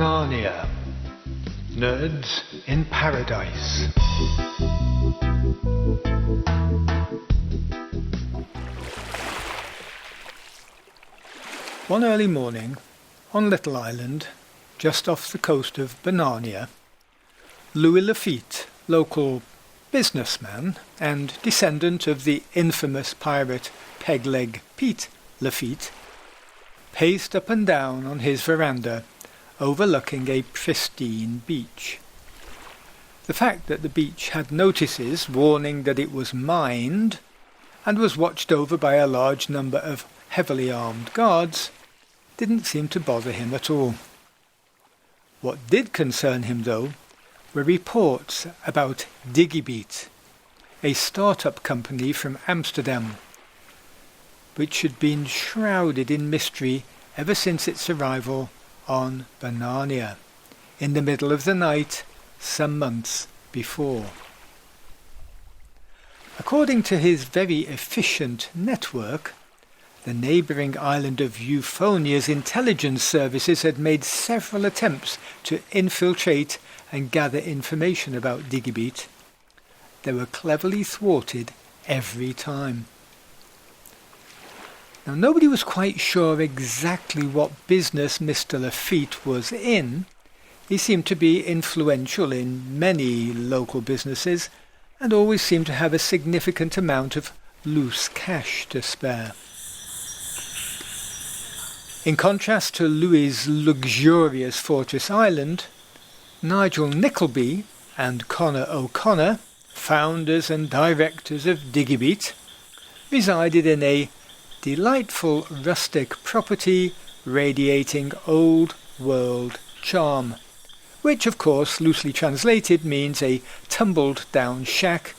Banania. Nerds in Paradise. One early morning, on Little Island, just off the coast of Banania, Louis Lafitte, local businessman and descendant of the infamous pirate Pegleg Pete Lafitte, paced up and down on his veranda, overlooking a pristine beach. The fact that the beach had notices warning that it was mined and was watched over by a large number of heavily armed guards didn't seem to bother him at all. What did concern him, though, were reports about Digibeet, a start-up company from Amsterdam, which had been shrouded in mystery ever since its arrival on Banania, in the middle of the night some months before. According to his very efficient network, the neighbouring island of Euphonia's intelligence services had made several attempts to infiltrate and gather information about Digibeet. They were cleverly thwarted every time. Now, nobody was quite sure exactly what business Mr. Lafitte was in. He seemed to be influential in many local businesses and always seemed to have a significant amount of loose cash to spare. In contrast to Louis's luxurious Fortress Island, Nigel Nickleby and Connor O'Connor, founders and directors of Digibeet, resided in a delightful rustic property radiating old world charm, which of course loosely translated means a tumbled down shack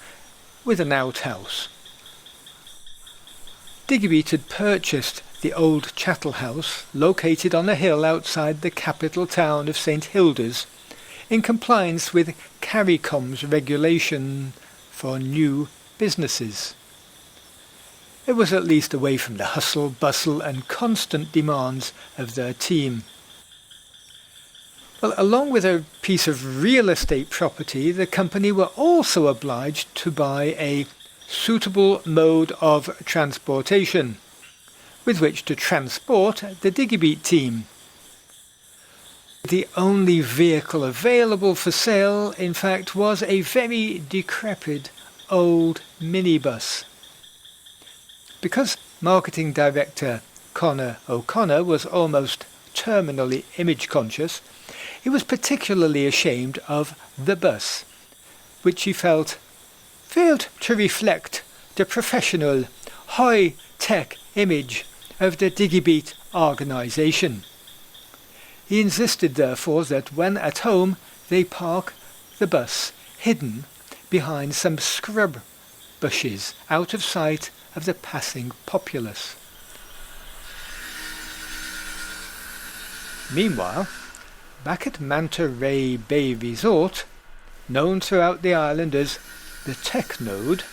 with an outhouse. Digibeet had purchased the old Chattel House, located on a hill outside the capital town of St. Hilda's, in compliance with CARICOM's regulation for new businesses. It was at least away from the hustle, bustle and constant demands of their team. Well, along with a piece of real estate property, the company were also obliged to buy a suitable mode of transportation with which to transport the Digibeet team. The only vehicle available for sale, in fact, was a very decrepit old minibus. Because marketing director Connor O'Connor was almost terminally image conscious, he was particularly ashamed of the bus, which he felt failed to reflect the professional, high-tech image of the Digibeet organisation. He insisted, therefore, that when at home they park the bus hidden behind some scrub bushes out of sight of the passing populace. Meanwhile, back at Manta Ray Bay Resort, known throughout the island as the Tech Node,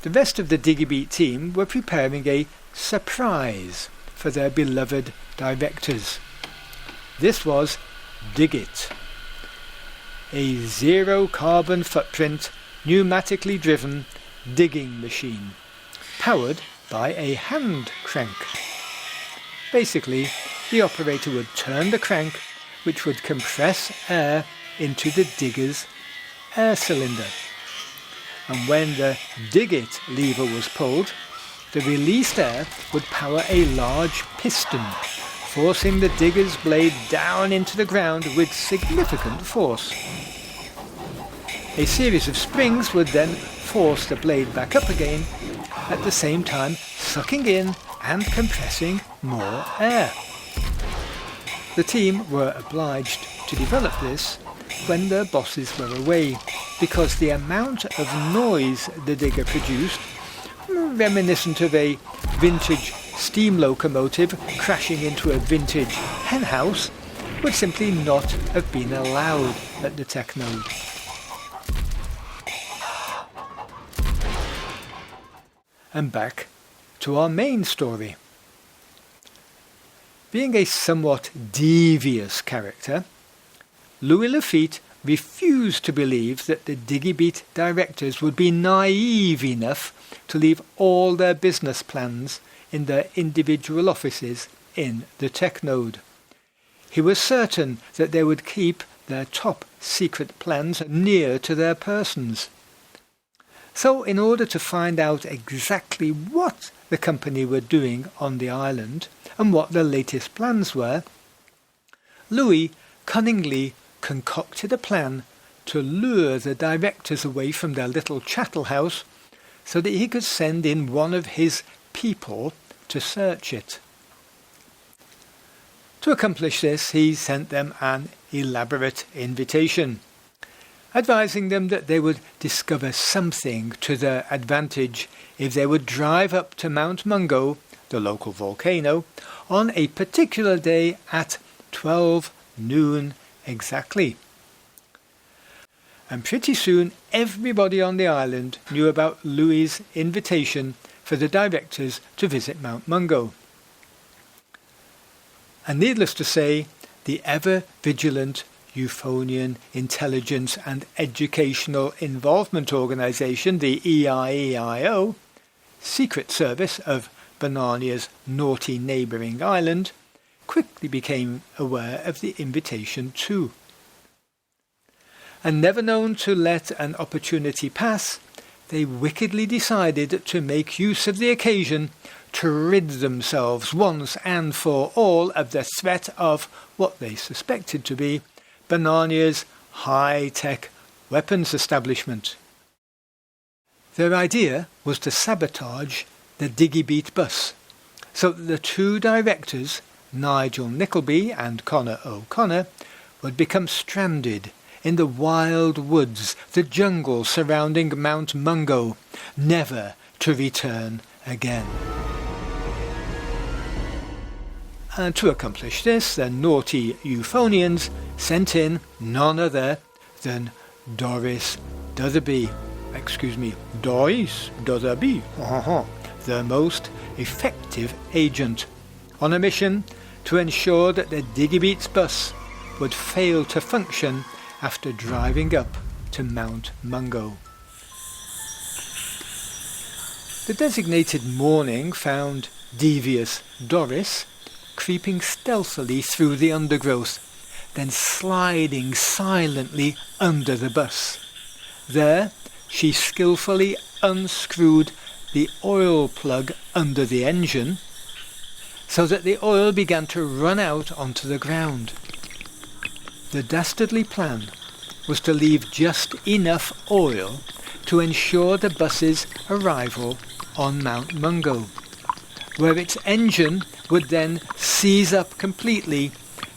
the rest of the Digibeet team were preparing a surprise for their beloved directors. This was Digit, a zero-carbon footprint, pneumatically driven digging machine, powered by a hand crank. Basically, the operator would turn the crank, which would compress air into the digger's air cylinder. And when the Digit lever was pulled, the released air would power a large piston, forcing the digger's blade down into the ground with significant force. A series of springs would then force the blade back up again, at the same time sucking in and compressing more air. The team were obliged to develop this when their bosses were away, because the amount of noise the digger produced, reminiscent of a vintage steam locomotive crashing into a vintage henhouse, would simply not have been allowed at the Tech Node. And back to our main story. Being a somewhat devious character, Louis Lafitte refused to believe that the Digibeet directors would be naive enough to leave all their business plans in their individual offices in the tech node. He was certain that they would keep their top secret plans near to their persons. So in order to find out exactly what the company were doing on the island and what their latest plans were, Louis cunningly concocted a plan to lure the directors away from their little chattel house so that he could send in one of his people to search it. To accomplish this, he sent them an elaborate invitation, advising them that they would discover something to their advantage if they would drive up to Mount Mungo, the local volcano, on a particular day at 12 noon exactly. And pretty soon everybody on the island knew about Louis's invitation for the directors to visit Mount Mungo. And needless to say, the ever-vigilant Euphonian Intelligence and Educational Involvement Organisation, the EIEIO, Secret Service of Banania's naughty neighbouring island, quickly became aware of the invitation too. And never known to let an opportunity pass, they wickedly decided to make use of the occasion to rid themselves once and for all of the threat of what they suspected to be Banania's high-tech weapons establishment. Their idea was to sabotage the Digibeet bus, so that the two directors, Nigel Nickleby and Connor O'Connor, would become stranded in the wild woods, the jungle surrounding Mount Mungo, never to return again. And to accomplish this, the naughty Euphonians sent in none other than Doris Dutherby, the most effective agent, on a mission to ensure that the Digibeet's bus would fail to function after driving up to Mount Mungo. The designated morning found devious Doris creeping stealthily through the undergrowth, then sliding silently under the bus. There she skillfully unscrewed the oil plug under the engine so that the oil began to run out onto the ground. The dastardly plan was to leave just enough oil to ensure the bus's arrival on Mount Mungo, where its engine would then seize up completely,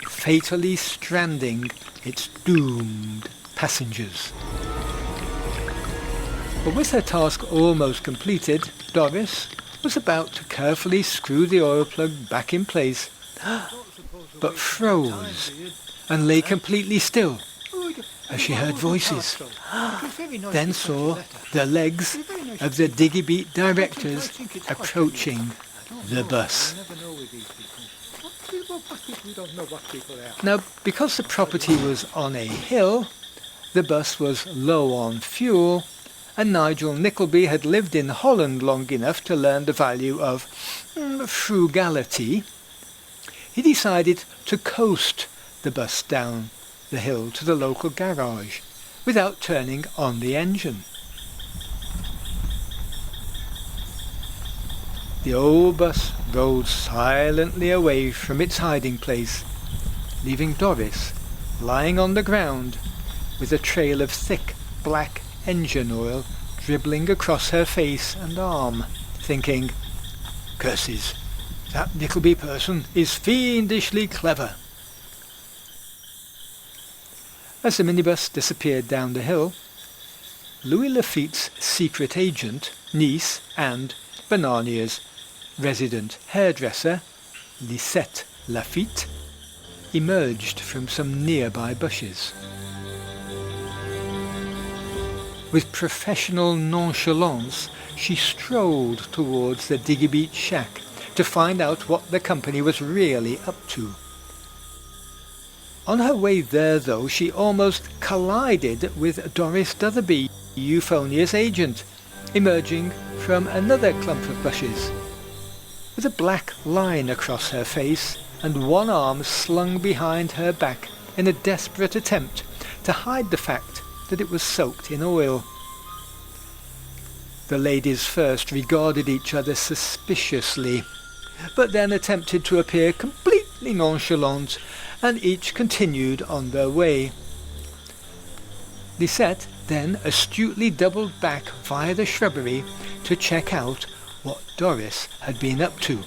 fatally stranding its doomed passengers. But with her task almost completed, Doris was about to carefully screw the oil plug back in place, but froze and lay completely still as she heard voices, then saw the legs of the Digibeet directors approaching the bus. Now, because the property was on a hill, the bus was low on fuel, and Nigel Nickleby had lived in Holland long enough to learn the value of frugality. He decided to coast the bus down the hill to the local garage without turning on the engine. The old bus rolled silently away from its hiding place, leaving Doris lying on the ground with a trail of thick black engine oil dribbling across her face and arm, thinking, "Curses, that Nickleby person is fiendishly clever." As the minibus disappeared down the hill, Louis Lafitte's secret agent, niece, and Banania's resident hairdresser, Lisette Lafitte, emerged from some nearby bushes. With professional nonchalance, she strolled towards the Digibeet shack to find out what the company was really up to. On her way there, though, she almost collided with Doris Dutherby, Euphonia's agent, emerging from another clump of bushes. With a black line across her face and one arm slung behind her back in a desperate attempt to hide the fact that it was soaked in oil. The ladies first regarded each other suspiciously, but then attempted to appear completely nonchalant, and each continued on their way. Lisette then astutely doubled back via the shrubbery to check out what Doris had been up to.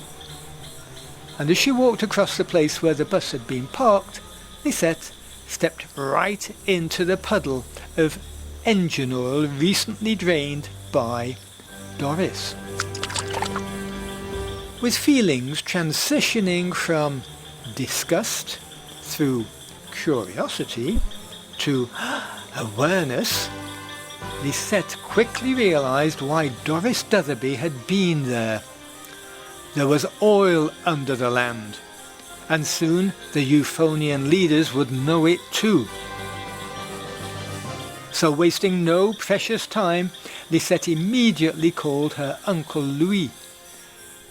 And as she walked across the place where the bus had been parked, Lisette stepped right into the puddle of engine oil recently drained by Doris. With feelings transitioning from disgust through curiosity to awareness, Lisette quickly realised why Doris Dutherby had been there. There was oil under the land, and soon the Euphonian leaders would know it too. So, wasting no precious time, Lisette immediately called her Uncle Louis,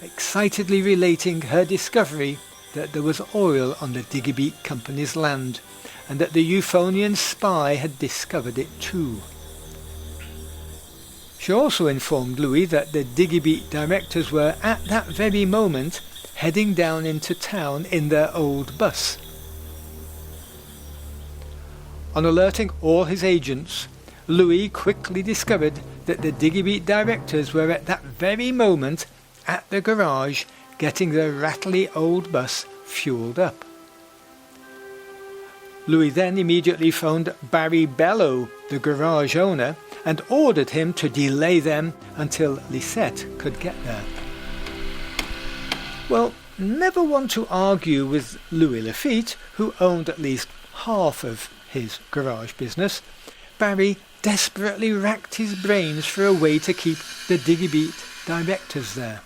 excitedly relating her discovery that there was oil on the Digibeet company's land, and that the Euphonian spy had discovered it too. She also informed Louis that the Digibeet directors were at that very moment heading down into town in their old bus. On alerting all his agents, Louis quickly discovered that the Digibeet directors were at that very moment at the garage getting their rattly old bus fueled up. Louis then immediately phoned Barry Bellow, the garage owner, and ordered him to delay them until Lisette could get there. Well, never one to argue with Louis Lafitte, who owned at least half of his garage business, Barry desperately racked his brains for a way to keep the Digibeet directors there.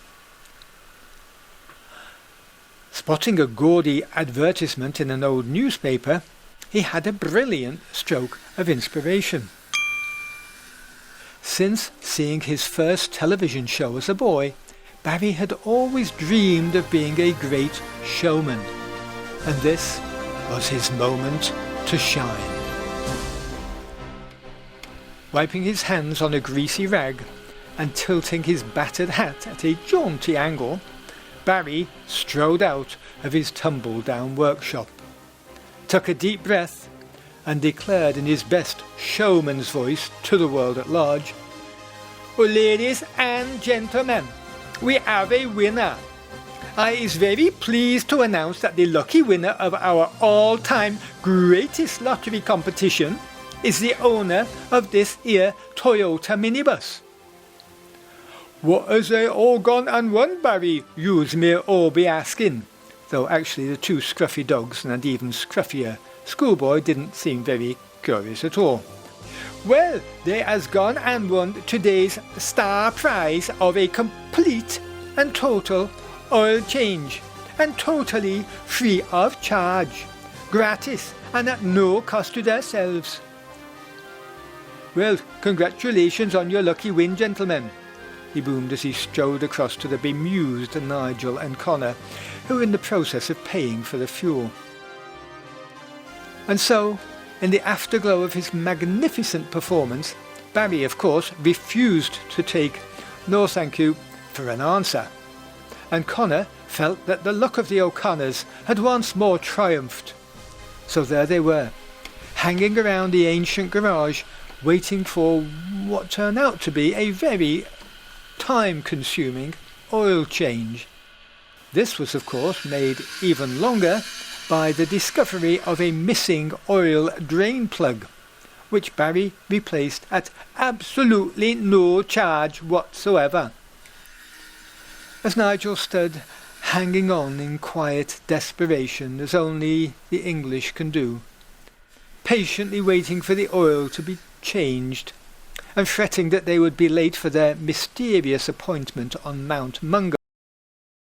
Spotting a gaudy advertisement in an old newspaper, he had a brilliant stroke of inspiration. Since seeing his first television show as a boy, Barry had always dreamed of being a great showman, and this was his moment to shine. Wiping his hands on a greasy rag and tilting his battered hat at a jaunty angle, Barry strode out of his tumble-down workshop, took a deep breath, and declared in his best showman's voice to the world at large, "Ladies and gentlemen, we have a winner. I is very pleased to announce that the lucky winner of our all-time greatest lottery competition is the owner of this here Toyota minibus." "What has they all gone and won, Barry, yous may all be asking," though actually the two scruffy dogs and an even scruffier schoolboy didn't seem very curious at all. "Well, they has gone and won today's star prize of a complete and total oil change, and totally free of charge, gratis and at no cost to themselves." "Well, congratulations on your lucky win, gentlemen," he boomed as he strode across to the bemused Nigel and Connor, who were in the process of paying for the fuel. And so, in the afterglow of his magnificent performance, Barry, of course, refused to take "no thank you" for an answer, and Connor felt that the luck of the O'Connors had once more triumphed. So there they were, hanging around the ancient garage, waiting for what turned out to be a very time-consuming oil change. This was, of course, made even longer by the discovery of a missing oil drain plug, which Barry replaced at absolutely no charge whatsoever. As Nigel stood hanging on in quiet desperation, as only the English can do, patiently waiting for the oil to be changed, and fretting that they would be late for their mysterious appointment on Mount Mungo,